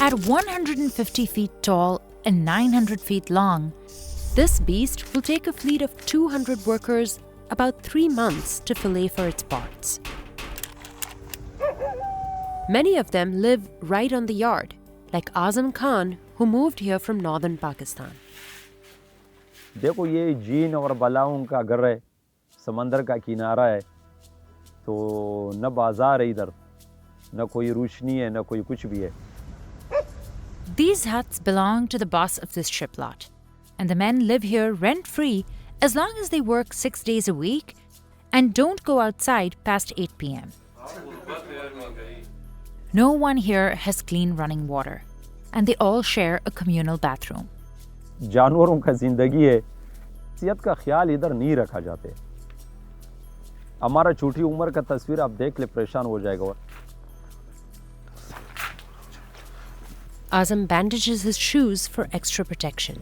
At 150 feet tall and 900 feet long, this beast will take a fleet of 200 workers about 3 months to fillet for its parts. Many of them live right on the yard, like Azam Khan, who moved here from northern Pakistan. देखो ये gene और बलाओं का घर है, समंदर का किनारा है, तो न बाजार है इधर, न कोई रोशनी है, न कोई कुछ भी है. These huts belong to the boss of this ship lot, and the men live here rent-free as long as they work 6 days a week and don't go outside past 8 p.m. No one here has clean running water, and they all share a communal bathroom. जानवरों का जिंदगी है, सेहत का ख्याल इधर नहीं रखा जाते. हमारा छोटी उम्र का तस्वीर आप देख ले, परेशान हो जाएगा. Azam bandages his shoes for extra protection.